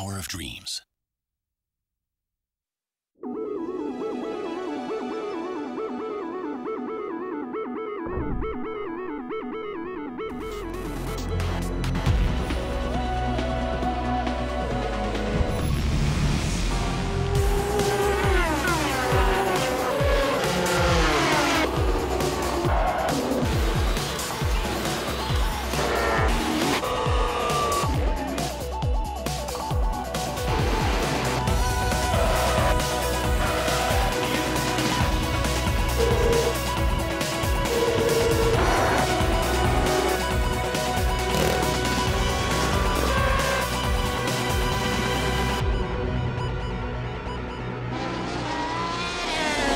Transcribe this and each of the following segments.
power of dreams.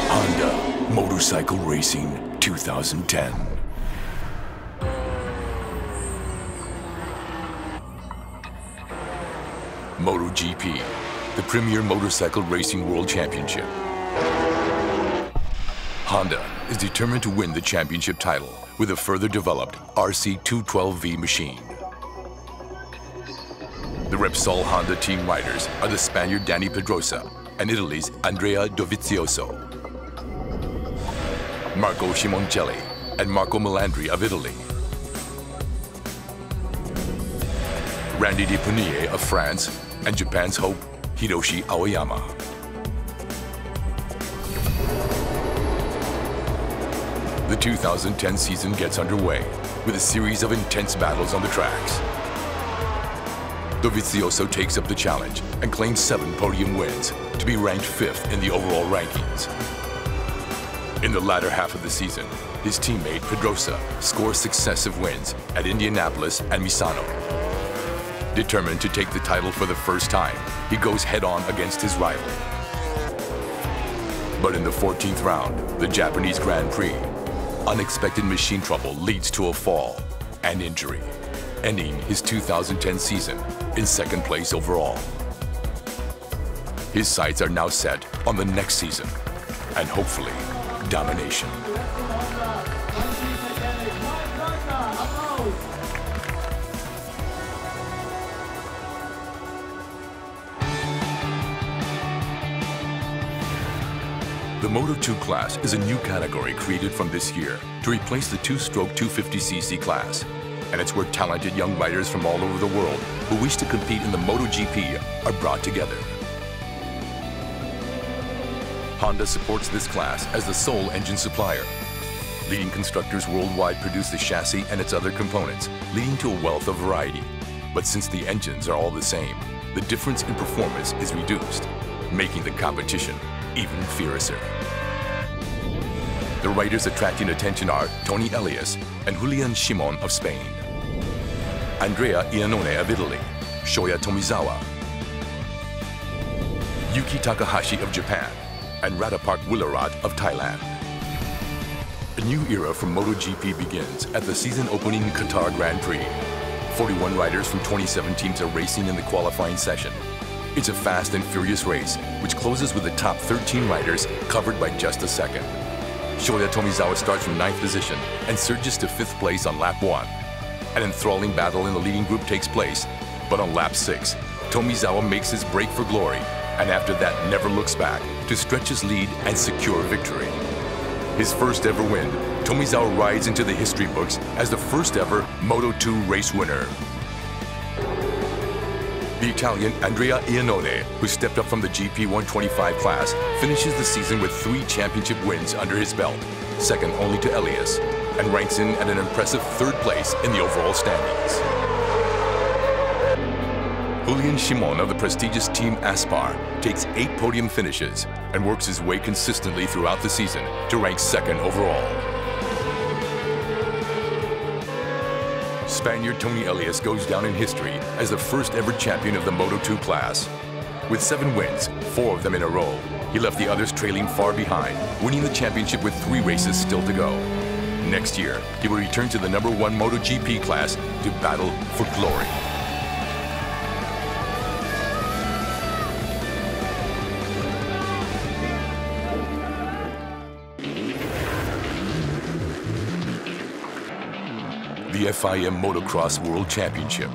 Honda Motorcycle Racing 2010. MotoGP, the premier motorcycle racing world championship. Honda is determined to win the championship title with a further developed RC212V machine. The Repsol Honda team riders are the Spaniard Dani Pedrosa and Italy's Andrea Dovizioso. Marco Simoncelli and Marco Melandri of Italy. Randy De Punier of France and Japan's Hope, Hiroshi Aoyama. The 2010 season gets underway with a series of intense battles on the tracks. Dovizioso takes up the challenge and claims 7 podium wins to be ranked 5th in the overall rankings. In the latter half of the season, his teammate Pedrosa scores successive wins at Indianapolis and Misano. Determined to take the title for the first time, he goes head-on against his rival. But in the 14th round, the Japanese Grand Prix, unexpected machine trouble leads to a fall and injury, ending his 2010 season in 2nd place overall. His sights are now set on the next season, and hopefully, domination. The Moto2 class is a new category created from this year to replace the 2-stroke 250cc class, and it's where talented young riders from all over the world who wish to compete in the MotoGP are brought together. Honda supports this class as the sole engine supplier. Leading constructors worldwide produce the chassis and its other components, leading to a wealth of variety. But since the engines are all the same, the difference in performance is reduced, making the competition even fiercer. The riders attracting attention are Toni Elias and Julian Simon of Spain, Andrea Iannone of Italy, Shoya Tomizawa, Yuki Takahashi of Japan, and Ratapark Willarat of Thailand. A new era for MotoGP begins at the season-opening Qatar Grand Prix. 41 riders from 27 teams are racing in the qualifying session. It's a fast and furious race, which closes with the top 13 riders covered by just a second. Shoya Tomizawa starts from 9th position and surges to 5th place on lap 1. An enthralling battle in the leading group takes place, but on lap 6, Tomizawa makes his break for glory, and after that never looks back to stretch his lead and secure victory. His first ever win, Tomizawa rides into the history books as the first ever Moto2 race winner. The Italian Andrea Iannone, who stepped up from the GP 125 class, finishes the season with 3 championship wins under his belt, second only to Elias, and ranks in at an impressive 3rd place in the overall standings. Julian Simon of the prestigious team Aspar takes 8 podium finishes and works his way consistently throughout the season to rank 2nd overall. Spaniard Toni Elias goes down in history as the first ever champion of the Moto2 class. With 7 wins, 4 of them in a row, he left the others trailing far behind, winning the championship with 3 races still to go. Next year, he will return to the #1 MotoGP class to battle for glory. The FIM Motocross World Championship.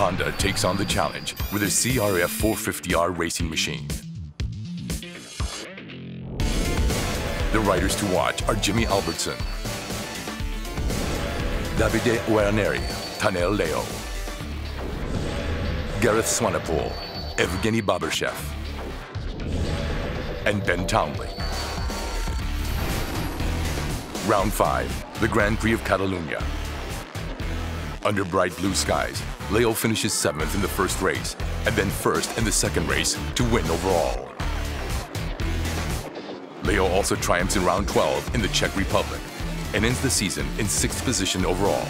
Honda takes on the challenge with a CRF 450R racing machine. The riders to watch are Jimmy Albertson, Davide Guarneri, Tanel Leo, Gareth Swanepoel, Evgeny Babershev, and Ben Townley. Round 5, the Grand Prix of Catalunya. Under bright blue skies, Leo finishes 7th in the first race and then 1st in the second race to win overall. Leo also triumphs in round 12 in the Czech Republic and ends the season in 6th position overall.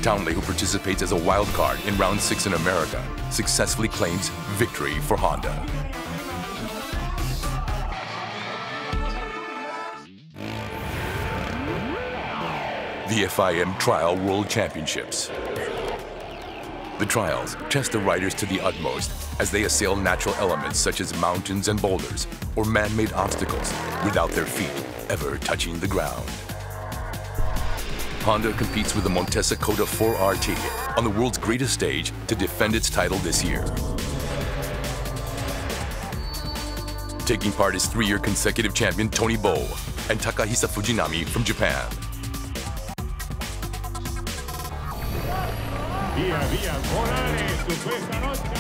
Townley, who participates as a wild card in round 6 in America, successfully claims victory for Honda. The FIM Trial World Championships. The trials test the riders to the utmost as they assail natural elements such as mountains and boulders or man-made obstacles without their feet ever touching the ground. Honda competes with the Montesa Coda 4RT on the world's greatest stage to defend its title this year. Taking part is 3-year consecutive champion Tony Bow and Takahisa Fujinami from Japan.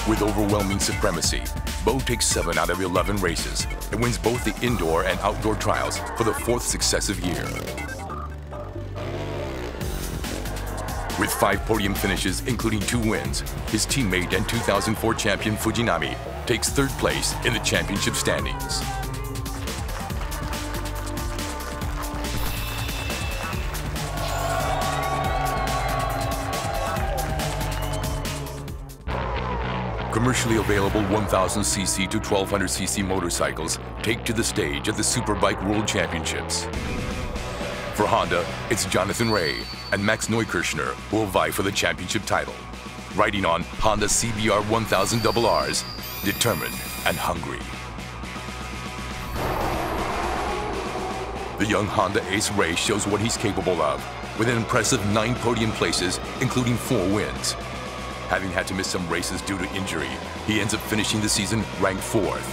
With overwhelming supremacy, Bow takes 7 out of 11 races and wins both the indoor and outdoor trials for the 4th successive year. With 5 podium finishes, including 2 wins, his teammate and 2004 champion Fujinami takes 3rd place in the championship standings. Commercially available 1000cc to 1200cc motorcycles take to the stage at the Superbike World Championships. For Honda, it's Jonathan Rea and Max Neukirchner who will vie for the championship title, riding on Honda CBR 1000RRs, determined and hungry. The young Honda ace Rea shows what he's capable of, with an impressive 9 podium places, including 4 wins. Having had to miss some races due to injury, he ends up finishing the season ranked 4th.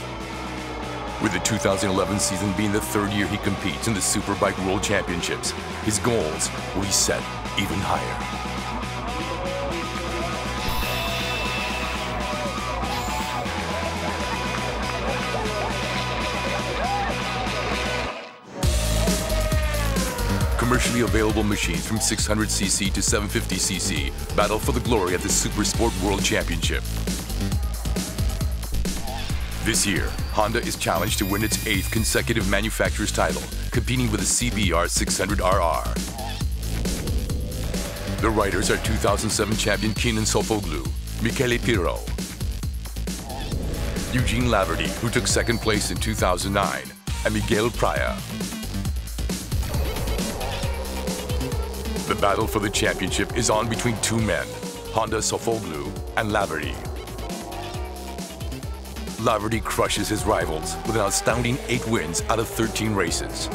With the 2011 season being the 3rd year he competes in the Superbike World Championships, his goals will be set even higher. Commercially available machines from 600cc to 750cc battle for the glory at the Supersport World Championship. This year, Honda is challenged to win its 8th consecutive manufacturer's title, competing with the CBR 600RR. The riders are 2007 champion Kenan Sofuoglu, Michele Pirro, Eugene Laverty, who took 2nd place in 2009, and Miguel Praya. The battle for the championship is on between 2 men, Honda Sofuoglu and Laverty. Laverty crushes his rivals with an astounding 8 wins out of 13 races.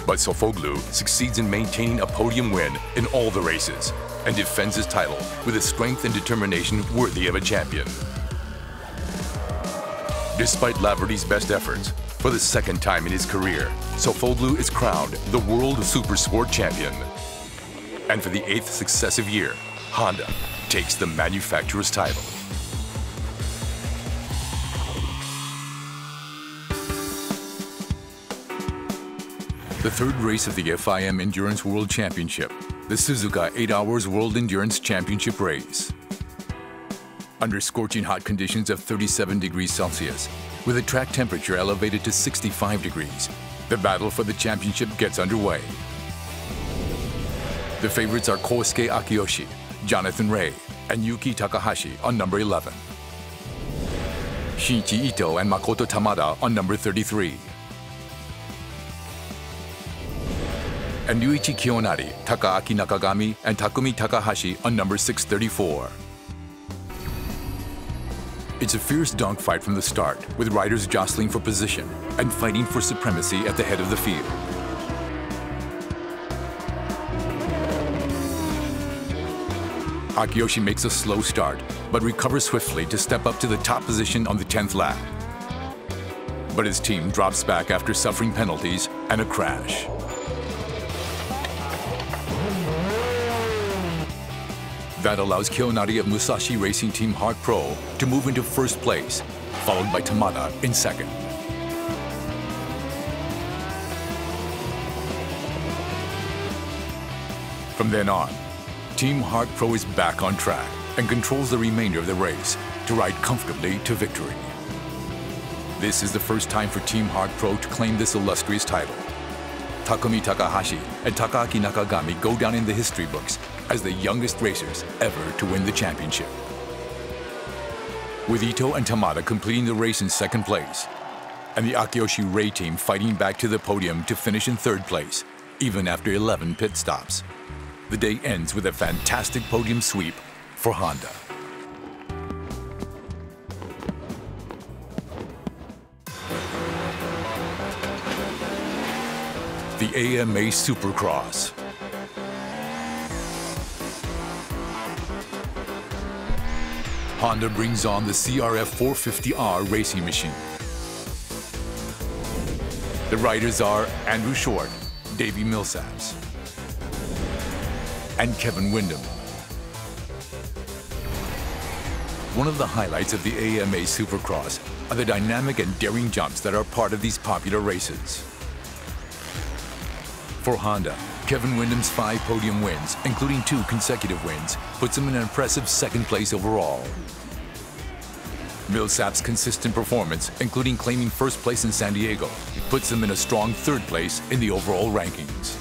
But Sofuoglu succeeds in maintaining a podium win in all the races and defends his title with a strength and determination worthy of a champion. Despite Laverty's best efforts, for the 2nd time in his career, Sofuoglu is crowned the World Supersport Champion. And for the 8th successive year, Honda takes the manufacturer's title. The 3rd race of the FIM Endurance World Championship, the Suzuka 8 Hours World Endurance Championship Race. Under scorching hot conditions of 37 degrees Celsius, with the track temperature elevated to 65 degrees, the battle for the championship gets underway. The favorites are Kosuke Akiyoshi, Jonathan Rea, and Yuki Takahashi on number 11. Shinichi Ito and Makoto Tamada on number 33. And Yuichi Kiyonari, Takaaki Nakagami, and Takumi Takahashi on number 634. It's a fierce dogfight from the start, with riders jostling for position and fighting for supremacy at the head of the field. Akiyoshi makes a slow start, but recovers swiftly to step up to the top position on the 10th lap. But his team drops back after suffering penalties and a crash. That allows Kiyonari of Musashi Racing Team Hart Pro to move into first place, followed by Tamada in second. From then on, Team Hart Pro is back on track and controls the remainder of the race to ride comfortably to victory. This is the first time for Team Hart Pro to claim this illustrious title. Takumi Takahashi and Takaaki Nakagami go down in the history books as the youngest racers ever to win the championship. With Ito and Tamada completing the race in second place, and the Akiyoshi Ray team fighting back to the podium to finish in third place, even after 11 pit stops. The day ends with a fantastic podium sweep for Honda. The AMA Supercross. Honda brings on the CRF 450R racing machine. The riders are Andrew Short, Davey Millsaps, and Kevin Windham. One of the highlights of the AMA Supercross are the dynamic and daring jumps that are part of these popular races. For Honda, Kevin Windham's 5 podium wins, including 2 consecutive wins, puts him in an impressive second place overall. Millsap's consistent performance, including claiming first place in San Diego, puts him in a strong third place in the overall rankings.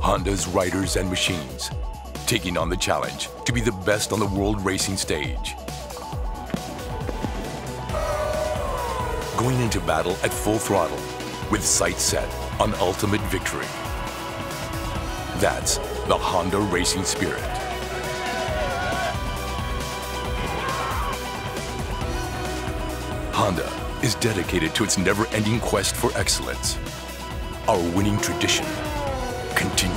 Honda's riders and machines, taking on the challenge to be the best on the world racing stage. Going into battle at full throttle, with sights set on ultimate victory. That's the Honda racing spirit. Honda is dedicated to its never-ending quest for excellence. Our winning tradition continues.